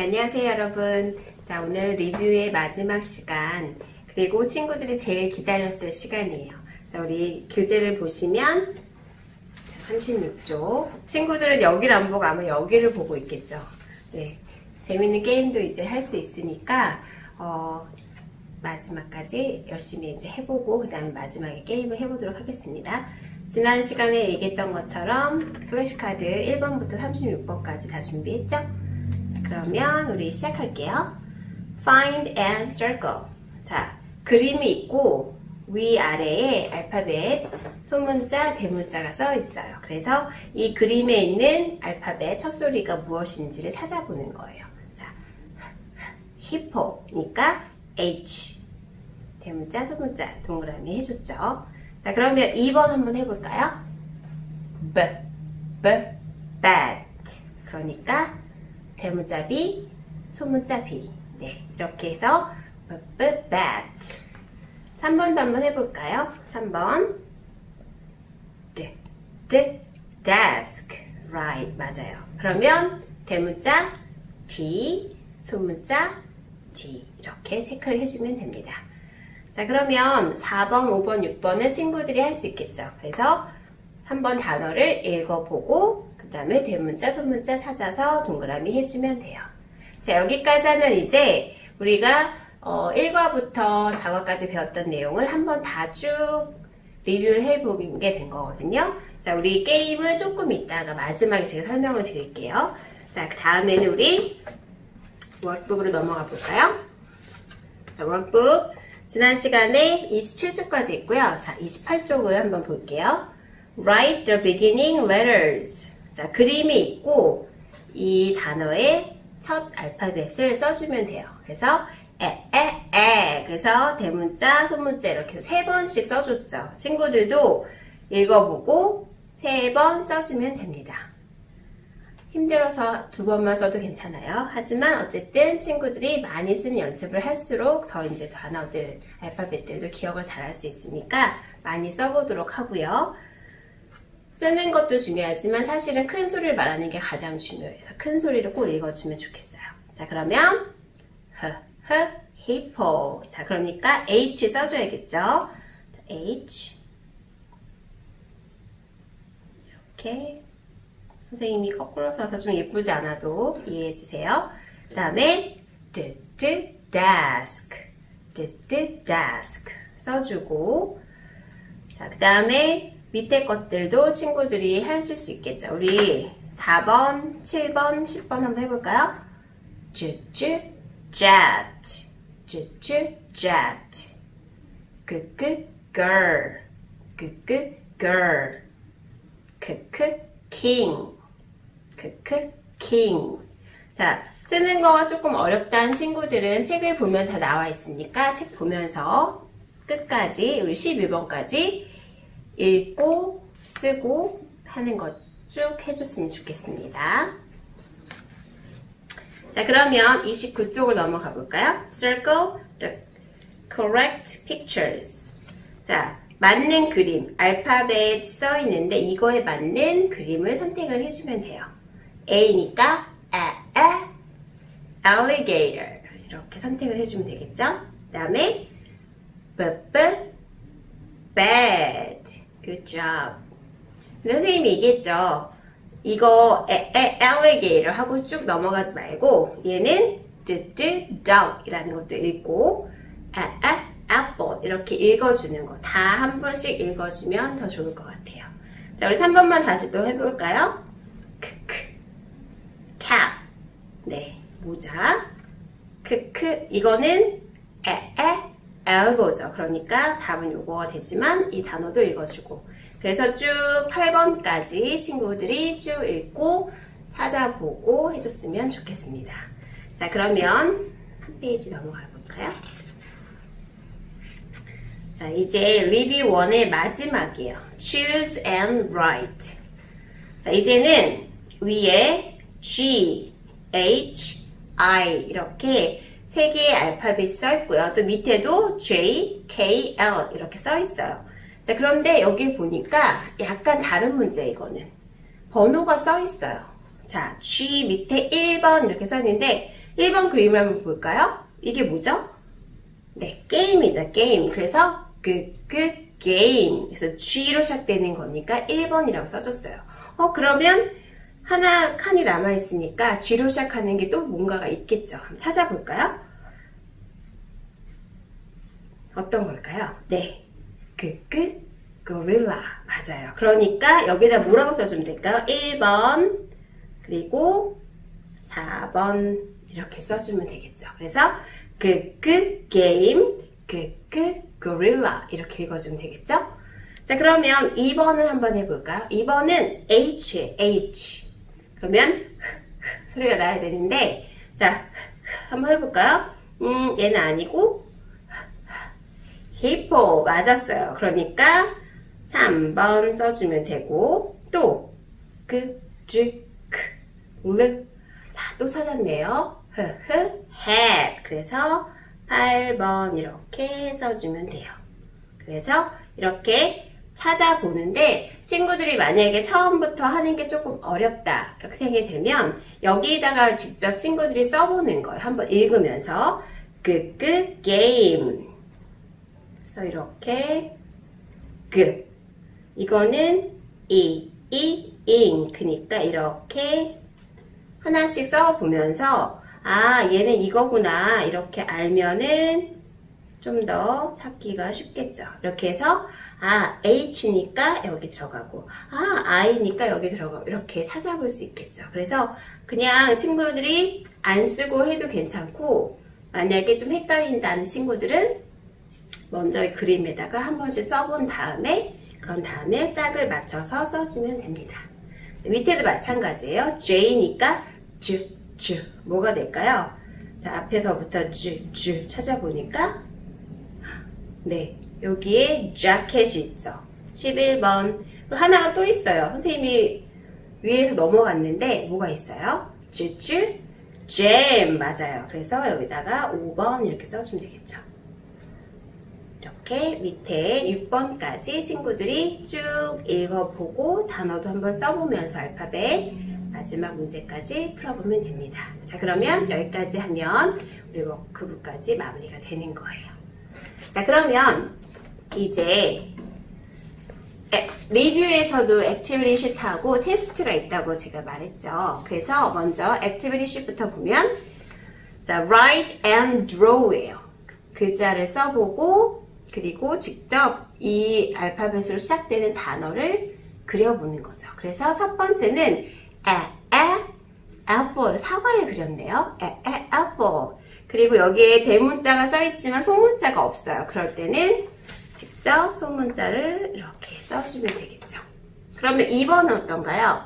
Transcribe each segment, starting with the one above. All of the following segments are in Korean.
안녕하세요 여러분. 자, 오늘 리뷰의 마지막 시간, 그리고 친구들이 제일 기다렸을 시간이에요. 자, 우리 교재를 보시면 36쪽, 친구들은 여기를 안 보고 아마 여기를 보고 있겠죠. 네, 재밌는 게임도 이제 할 수 있으니까 마지막까지 열심히 이제 해보고 그 다음 마지막에 게임을 해보도록 하겠습니다. 지난 시간에 얘기했던 것처럼 플래시카드 1번부터 36번까지 다 준비했죠? 자, 그러면 우리 시작할게요. Find and circle. 자, 그림이 있고 위아래에 알파벳, 소문자, 대문자가 써 있어요. 그래서 이 그림에 있는 알파벳 첫 소리가 무엇인지를 찾아보는 거예요. 자, 히포니까 H, 대문자, 소문자, 동그라미 해줬죠. 자, 그러면 2번 한번 해볼까요? bat. 그러니까 대문자 B, 소문자 B. 네, 이렇게 해서 bat. 3번도 한번 해볼까요? 3번 desk. right, 맞아요. 그러면 대문자 D, 소문자 D. 이렇게 체크를 해주면 됩니다. 자, 그러면 4번, 5번, 6번은 친구들이 할 수 있겠죠. 그래서 한번 단어를 읽어보고 그 다음에 대문자, 소문자 찾아서 동그라미 해주면 돼요. 자, 여기까지 하면 이제 우리가 1과부터 4과까지 배웠던 내용을 한번 다 쭉 리뷰를 해보게 된 거거든요. 자, 우리 게임은 조금 이따가 마지막에 제가 설명을 드릴게요. 자, 그 다음에는 우리 워크북으로 넘어가 볼까요? 자, 워크북 지난 시간에 27쪽까지 있고요. 자, 28쪽을 한번 볼게요. Write the beginning letters. 자, 그림이 있고 이 단어의 첫 알파벳을 써주면 돼요. 그래서 그래서 대문자, 소문자 이렇게 3번씩 써줬죠. 친구들도 읽어보고 3번 써주면 됩니다. 힘들어서 2번만 써도 괜찮아요. 하지만 어쨌든 친구들이 많이 쓰는 연습을 할수록 더 이제 단어들, 알파벳들도 기억을 잘 할 수 있으니까 많이 써보도록 하고요. 쓰는 것도 중요하지만 사실은 큰 소리를 말하는 게 가장 중요해서 큰 소리를 꼭 읽어주면 좋겠어요. 자, 그러면 hippo. 자, 그러니까 H 써줘야겠죠. 자, H 이렇게 선생님이 거꾸로 써서 좀 예쁘지 않아도 이해해주세요. 그 다음에 desk 써주고, 자, 그 다음에 밑에 것들도 친구들이 하실 수 있겠죠. 우리 4번, 7번, 10번 한번 해볼까요? jet, girl, king. 자, 쓰는 거가 조금 어렵다는 친구들은 책을 보면 다 나와 있으니까 책 보면서 끝까지 우리 11번까지 읽고 쓰고 하는 것 쭉 해줬으면 좋겠습니다. 자, 그러면 29쪽을 넘어가 볼까요? Circle the correct pictures. 자, 맞는 그림, 알파벳 써 있는데 이거에 맞는 그림을 선택을 해주면 돼요. A니까 alligator 이렇게 선택을 해주면 되겠죠? 그 다음에 bad. Good job. 근데 선생님이 얘기했죠. 이거 alligator 하고 쭉 넘어가지 말고 얘는 dog 이라는 것도 읽고 apple 이렇게 읽어주는 거 다 한 번씩 읽어주면 더 좋을 것 같아요. 자, 우리 3번만 다시 또 해볼까요? cap. 네, 모자. 이거는 elbow죠. 그러니까 답은 요거가 되지만 이 단어도 읽어주고. 그래서 쭉 8번까지 친구들이 쭉 읽고 찾아보고 해줬으면 좋겠습니다. 자, 그러면 한 페이지 넘어가 볼까요? 자, 이제 리뷰 1의 마지막이에요. Choose and write. 자, 이제는 위에 G, H, I 이렇게 3개의 알파벳이 써 있고요. 또 밑에도 J, K, L 이렇게 써 있어요. 자, 그런데 여기 보니까 약간 다른 문제 이거는. 번호가 써 있어요. 자, G 밑에 1번 이렇게 써 있는데 1번 그림을 한번 볼까요? 이게 뭐죠? 네, 게임이죠, 게임. 그래서 게임. 그래서 G로 시작되는 거니까 1번이라고 써줬어요. 그러면 하나 칸이 남아있으니까 G로 시작하는 게 또 뭔가가 있겠죠. 한번 찾아볼까요? 어떤 걸까요? 네, 고릴라. 맞아요. 그러니까 여기다 뭐라고 써주면 될까요? 1번, 그리고 4번 이렇게 써주면 되겠죠. 그래서 게임, 고릴라 이렇게 읽어주면 되겠죠? 자, 그러면 2번을 한번 해볼까요? 2번은 H. 그러면 소리가 나야 되는데, 자, 한번 해볼까요? 얘는 아니고 히포 맞았어요. 그러니까 3번 써주면 되고, 또 르. 자, 또 찾았네요. head. 그래서 8번 이렇게 써주면 돼요. 그래서 이렇게 찾아보는데, 친구들이 만약에 처음부터 하는 게 조금 어렵다 이렇게 생각이 들면 여기다가 직접 친구들이 써보는 거예요. 한번 읽으면서 게임. 그래서 이렇게 이거는 잉크니까 이렇게 하나씩 써보면서 얘는 이거구나 이렇게 알면은 좀 더 찾기가 쉽겠죠. 이렇게 해서 H니까 여기 들어가고 I니까 여기 들어가고 이렇게 찾아볼 수 있겠죠. 그래서 그냥 친구들이 안 쓰고 해도 괜찮고, 만약에 좀 헷갈린다는 친구들은 먼저 이 그림에다가 한 번씩 써본 다음에, 그런 다음에 짝을 맞춰서 써주면 됩니다. 밑에도 마찬가지예요. J니까 주 뭐가 될까요? 자, 앞에서부터 주 찾아보니까 네, 여기에 자켓이 있죠. 11번. 그리고 하나가 또 있어요. 선생님이 위에서 넘어갔는데 뭐가 있어요? 잼 맞아요. 그래서 여기다가 5번 이렇게 써주면 되겠죠. 이렇게 밑에 6번까지 친구들이 쭉 읽어보고 단어도 한번 써보면서 알파벳 마지막 문제까지 풀어보면 됩니다. 자, 그러면 여기까지 하면 우리 워크북까지 마무리가 되는 거예요. 자, 그러면 이제 리뷰에서도 액티비티 시트하고 테스트가 있다고 제가 말했죠. 그래서 먼저 액티비티 시트부터 보면, 자, write and draw예요. 글자를 써보고 그리고 직접 이 알파벳으로 시작되는 단어를 그려보는 거죠. 그래서 첫 번째는 apple, 사과를 그렸네요. apple. 그리고 여기에 대문자가 써있지만 소문자가 없어요. 그럴 때는 직접 소문자를 이렇게 써주면 되겠죠. 그러면 2번은 어떤가요?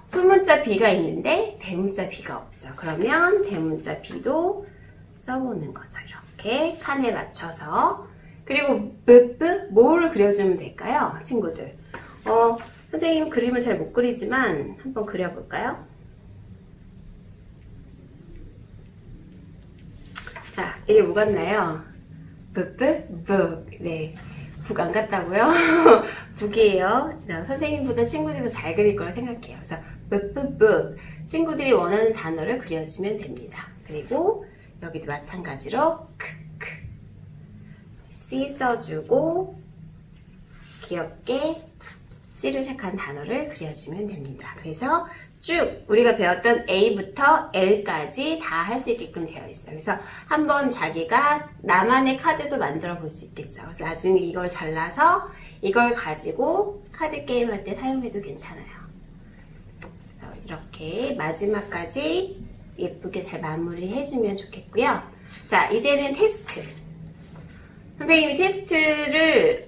소문자 B가 있는데 대문자 B가 없죠. 그러면 대문자 B도 써보는 거죠. 이렇게 칸에 맞춰서. 그리고 뭐를 그려주면 될까요? 친구들. 선생님 그림을 잘 못 그리지만 한번 그려볼까요? 자, 이게 뭐 같나요? 북. 네. 북 안 같다고요? 북이에요. 선생님보다 친구들이 더 잘 그릴 거라 생각해요. 그래서 북. 친구들이 원하는 단어를 그려주면 됩니다. 그리고 여기도 마찬가지로 C 써주고 귀엽게 C를 시작한 단어를 그려주면 됩니다. 그래서 쭉 우리가 배웠던 A부터 L까지 다 할 수 있게끔 되어 있어요. 그래서 한번 자기가 나만의 카드도 만들어 볼 수 있겠죠. 그래서 나중에 이걸 잘라서 이걸 가지고 카드 게임 할 때 사용해도 괜찮아요. 그래서 이렇게 마지막까지 예쁘게 잘 마무리 해주면 좋겠고요. 자, 이제는 테스트. 선생님이 테스트를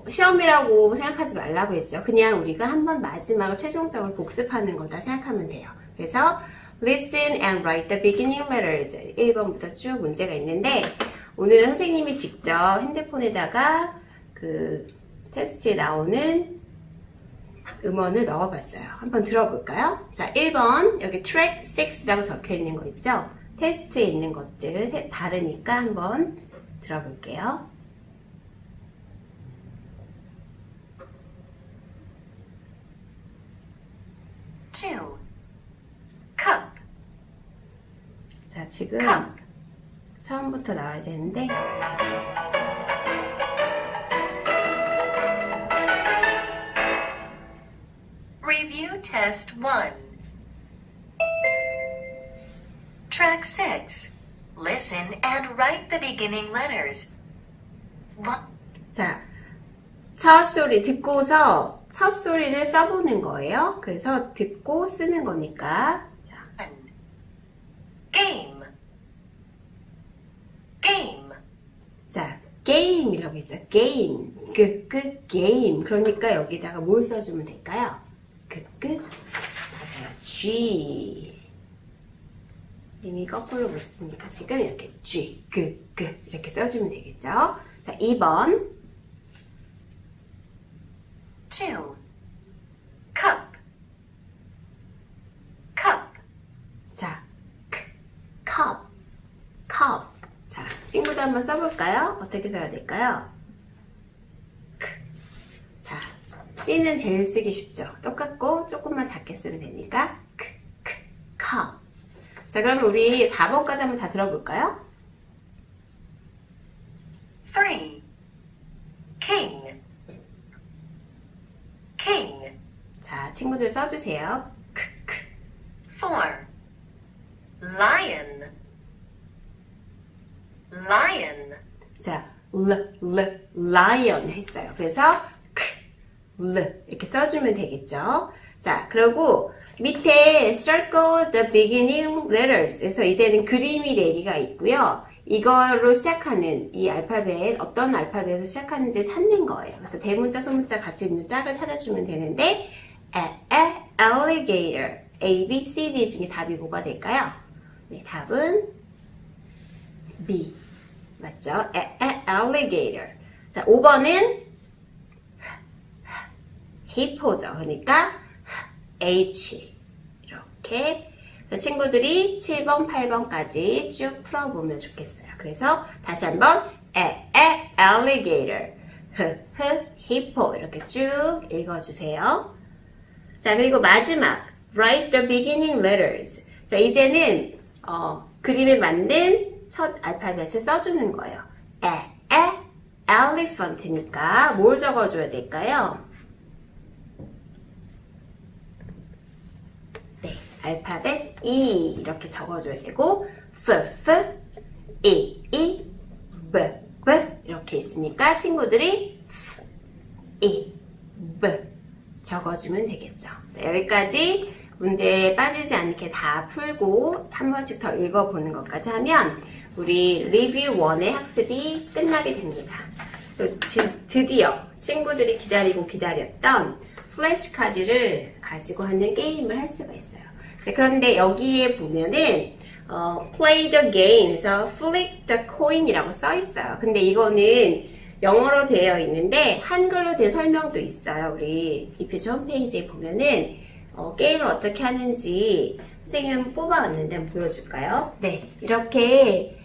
시험이라고 생각하지 말라고 했죠. 그냥 우리가 한번 마지막으로 최종적으로 복습하는 거다 생각하면 돼요. 그래서 listen and write the beginning letters 1번부터 쭉 문제가 있는데, 오늘은 선생님이 직접 핸드폰에다가 그 테스트에 나오는 음원을 넣어봤어요. 한번 들어볼까요? 자, 1번 여기 track 6라고 적혀 있는 거 있죠? 테스트에 있는 것들 다르니까 한번 들어볼게요. cup. 자, 자, 지금 처음부터 나와야 되는데 Review Test 1. Track 6. Listen and write the beginning letters. 자, 첫 소리 듣고서 첫 소리를 써보는 거예요. 그래서 듣고 쓰는 거니까. 자, Game. Game. 자, 게임이라고 했죠. 게임. 게임. 그러니까 여기다가 뭘 써주면 될까요? 맞아요. G. 이미 거꾸로 못 쓰니까 지금 이렇게 G, 이렇게 써주면 되겠죠. 자, 2번. 2. Cup. Cup. 자, cup. 자, 친구들 한번 써볼까요? 어떻게 써야 될까요? 자, C는 제일 쓰기 쉽죠. 똑같고 조금만 작게 쓰면 되니까 cup. 자, 그러면 우리 4번까지 한번 다 들어볼까요? 3. King. King. 자, 친구들 써주세요. 4. Lion. Lion. 자, lion 했어요. 그래서 이렇게 써주면 되겠죠. 자, 그리고 밑에 circle the beginning letters. 그래서 이제는 그림이 4개가 있고요. 이걸로 시작하는 이 알파벳, 어떤 알파벳으로 시작하는지 찾는 거예요. 그래서 대문자, 소문자 같이 있는 짝을 찾아주면 되는데 alligator, A, B, C, D 중에 답이 뭐가 될까요? 네, 답은 B. 맞죠? alligator. 자, 5번은 hippo죠. 그러니까 H. 이렇게. 친구들이 7번, 8번까지 쭉 풀어보면 좋겠어요. 그래서 다시 한번 alligator, hippo 이렇게 쭉 읽어주세요. 자, 그리고 마지막 write the beginning letters. 자, 이제는 그림에 맞는 첫 알파벳을 써주는 거예요. elephant니까 뭘 적어줘야 될까요? 네, 알파벳 E 이렇게 적어줘야 되고 E, B 이렇게 있으니까 친구들이 E, B 적어주면 되겠죠. 자, 여기까지 문제에 빠지지 않게 다 풀고 한 번씩 더 읽어보는 것까지 하면 우리 리뷰 1의 학습이 끝나게 됩니다. 드디어 친구들이 기다렸던 플래시카드를 가지고 하는 게임을 할 수가 있어요. 자, 그런데 여기에 보면은 play the game에서 flip the coin이라고 써 있어요. 근데 이거는 영어로 되어 있는데 한글로 된 설명도 있어요. 우리 이표지 홈페이지에 보면은 게임을 어떻게 하는지 선생님 뽑아왔는데 한번 보여줄까요? 네, 이렇게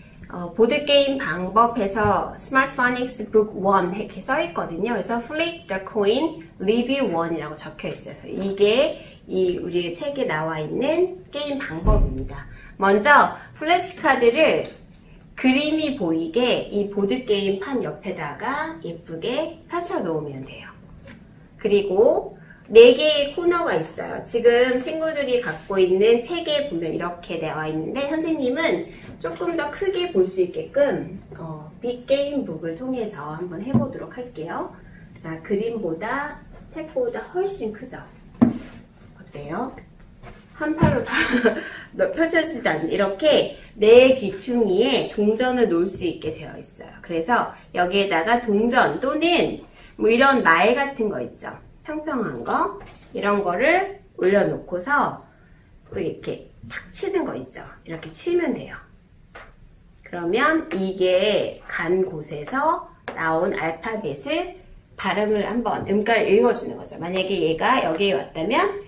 보드게임 방법에서 Smart Phonics Book 1 이렇게 써 있거든요. 그래서 Flip the Coin Review 1이라고 적혀 있어요. 이게 우리 책에 나와 있는 게임 방법입니다. 먼저 플래시카드를 그림이 보이게 이 보드게임 판 옆에다가 예쁘게 펼쳐 놓으면 돼요. 그리고 4개의 코너가 있어요. 지금 친구들이 갖고 있는 책에 보면 이렇게 나와 있는데 선생님은 조금 더 크게 볼 수 있게끔 빅게임북을 통해서 한번 해보도록 할게요. 자, 그림보다 책보다 훨씬 크죠? 어때요? 한 팔로 다 펼쳐지지 않는 이렇게 4 귀퉁이에 동전을 놓을 수 있게 되어 있어요. 그래서 여기에다가 동전 또는 뭐 이런 말 같은 거 있죠? 평평한 거 이런 거를 올려놓고서 이렇게 탁 치는 거 있죠? 이렇게 치면 돼요. 그러면 이게 간 곳에서 나온 알파벳을 발음을 한번 음가를 읽어주는 거죠. 만약에 얘가 여기에 왔다면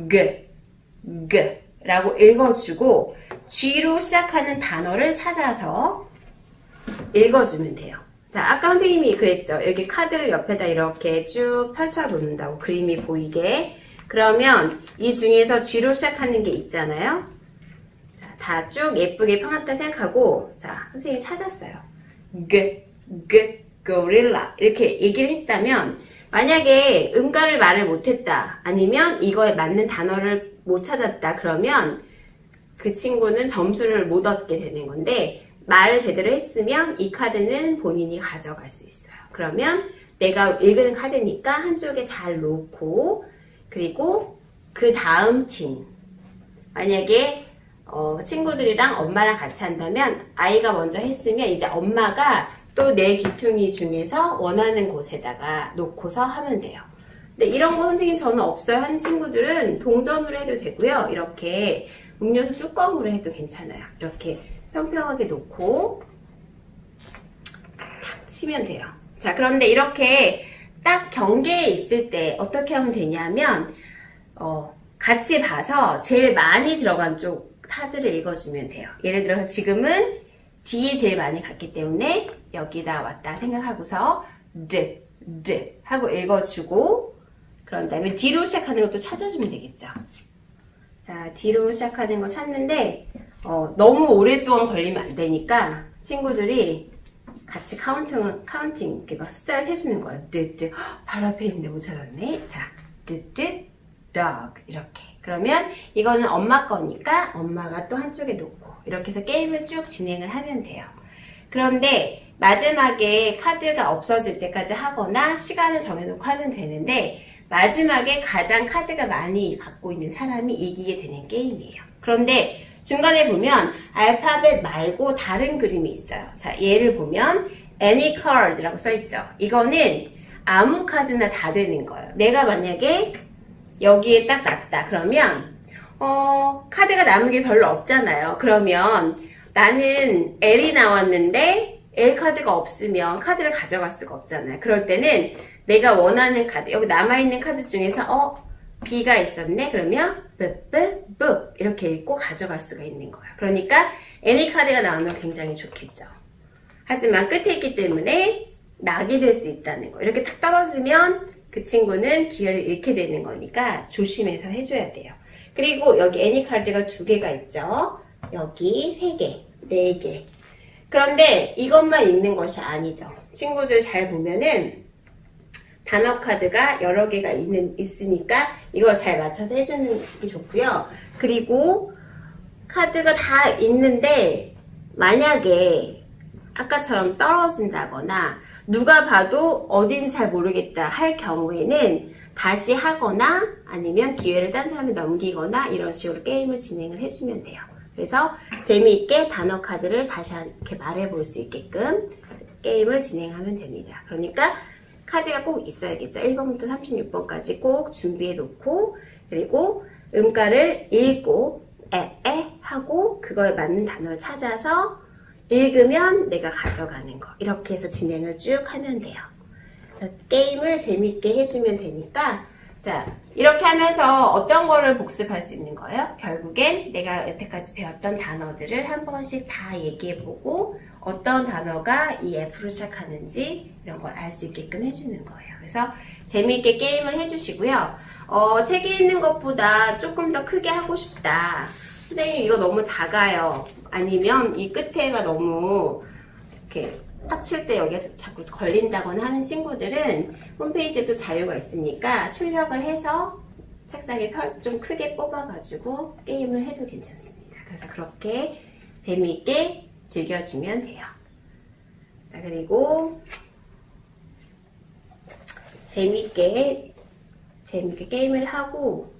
G 라고 읽어주고 G로 시작하는 단어를 찾아서 읽어주면 돼요. 자, 아까 선생님이 그랬죠. 여기 카드를 옆에다 이렇게 쭉 펼쳐 놓는다고 그림이 보이게. 그러면 이 중에서 G로 시작하는 게 있잖아요. 자, 다 쭉 예쁘게 펴놨다 생각하고, 자, 선생님이 찾았어요. gorilla. 이렇게 얘기를 했다면, 만약에 음가를 말을 못했다, 아니면 이거에 맞는 단어를 못 찾았다, 그러면 그 친구는 점수를 못 얻게 되는 건데, 말을 제대로 했으면 이 카드는 본인이 가져갈 수 있어요. 그러면 내가 읽은 카드니까 한쪽에 잘 놓고, 그리고 그 다음 친, 만약에 친구들이랑 엄마랑 같이 한다면 아이가 먼저 했으면 이제 엄마가 또 내 귀퉁이 중에서 원하는 곳에다가 놓고서 하면 돼요. 근데 이런 거 선생님 저는 없어요 하는 친구들은 동전으로 해도 되고요. 이렇게 음료수 뚜껑으로 해도 괜찮아요. 이렇게 평평하게 놓고 탁 치면 돼요. 자, 그런데 이렇게 딱 경계에 있을 때 어떻게 하면 되냐면 같이 봐서 제일 많이 들어간 쪽 카드를 읽어주면 돼요. 예를 들어서 지금은 D에 제일 많이 갔기 때문에 여기다 왔다 생각하고서 D 하고 읽어주고, 그런 다음에 D로 시작하는 것도 찾아주면 되겠죠. 자, D로 시작하는 거 찾는데 너무 오랫동안 걸리면 안 되니까 친구들이 같이 카운팅 이렇게 막 숫자를 세주는 거예요. 바로 앞에 있는데 못 찾았네. 자, dog 이렇게. 그러면 이거는 엄마 거니까 엄마가 또 한쪽에 놓고 이렇게 해서 게임을 쭉 진행을 하면 돼요. 그런데 마지막에 카드가 없어질 때까지 하거나 시간을 정해놓고 하면 되는데, 마지막에 가장 카드가 많이 갖고 있는 사람이 이기게 되는 게임이에요. 그런데 중간에 보면 알파벳 말고 다른 그림이 있어요. 자, 얘를 보면 any card라고 써있죠. 이거는 아무 카드나 다 되는 거예요. 내가 만약에 여기에 딱 놨다 그러면 카드가 남은 게 별로 없잖아요. 그러면 나는 L이 나왔는데 L 카드가 없으면 카드를 가져갈 수가 없잖아요. 그럴 때는 내가 원하는 카드, 여기 남아있는 카드 중에서 B가 있었네? 그러면 B 이렇게 읽고 가져갈 수가 있는 거예요. 그러니까 any 카드가 나오면 굉장히 좋겠죠. 하지만 끝에 있기 때문에 낙이 될 수 있다는 거. 이렇게 탁 떨어지면 그 친구는 기회를 잃게 되는 거니까 조심해서 해줘야 돼요. 그리고 여기 any 카드가 2개가 있죠. 여기 3개, 4개. 그런데 이것만 읽는 것이 아니죠. 친구들 잘 보면은 단어 카드가 여러 개가 있으니까 이걸 잘 맞춰서 해주는 게 좋고요. 그리고 카드가 다 있는데 만약에 아까처럼 떨어진다거나 누가 봐도 어딘지 잘 모르겠다 할 경우에는 다시 하거나 아니면 기회를 딴 사람이 넘기거나 이런 식으로 게임을 진행을 해주면 돼요. 그래서 재미있게 단어 카드를 다시 이렇게 말해볼 수 있게끔 게임을 진행하면 됩니다. 그러니까 카드가 꼭 있어야겠죠. 1번부터 36번까지 꼭 준비해 놓고, 그리고 음가를 읽고 하고 그거에 맞는 단어를 찾아서 읽으면 내가 가져가는 거. 이렇게 해서 진행을 쭉 하면 돼요. 게임을 재밌게 해주면 되니까, 자, 이렇게 하면서 어떤 거를 복습할 수 있는 거예요? 결국엔 내가 여태까지 배웠던 단어들을 한 번씩 다 얘기해보고 어떤 단어가 이 F로 시작하는지 이런 걸 알 수 있게끔 해주는 거예요. 그래서 재미있게 게임을 해주시고요. 책에 있는 것보다 조금 더 크게 하고 싶다. 선생님 이거 너무 작아요. 아니면 이 끝에가 너무 이렇게 딱 칠 때 여기에 자꾸 걸린다거나 하는 친구들은 홈페이지에도 자료가 있으니까 출력을 해서 책상에 좀 크게 뽑아가지고 게임을 해도 괜찮습니다. 그래서 그렇게 재미있게 즐겨주면 돼요. 자, 그리고 재미있게 게임을 하고,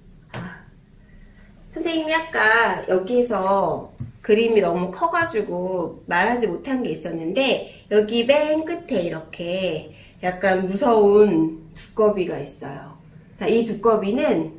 선생님이 아까 여기에서 그림이 너무 커가지고 말하지 못한 게 있었는데, 여기 맨 끝에 이렇게 약간 무서운 두꺼비가 있어요. 자, 이 두꺼비는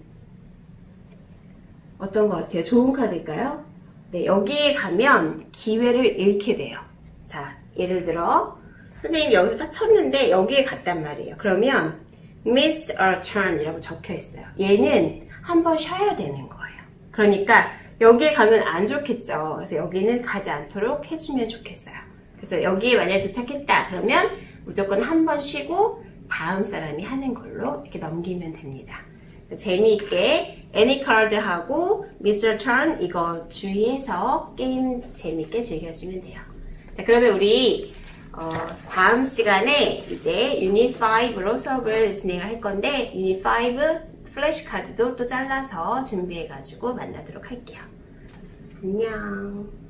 어떤 것 같아요? 좋은 카드일까요? 네, 여기에 가면 기회를 잃게 돼요. 자, 예를 들어 선생님이 여기서 딱 쳤는데 여기에 갔단 말이에요. 그러면 miss a turn 이라고 적혀 있어요. 얘는 한번 쉬어야 되는 거예요. 그러니까 여기에 가면 안 좋겠죠. 그래서 여기는 가지 않도록 해주면 좋겠어요. 그래서 여기에 만약에 도착했다 그러면 무조건 한 번 쉬고 다음 사람이 하는 걸로 이렇게 넘기면 됩니다. 재미있게 애니 카드하고 미스터 턴 이거 주의해서 게임 재미있게 즐겨주면 돼요. 자, 그러면 우리 다음 시간에 이제 유닛 5로 수업을 진행을 할 건데 유닛 5 플래시 카드도 또 잘라서 준비해가지고 만나도록 할게요. 안녕.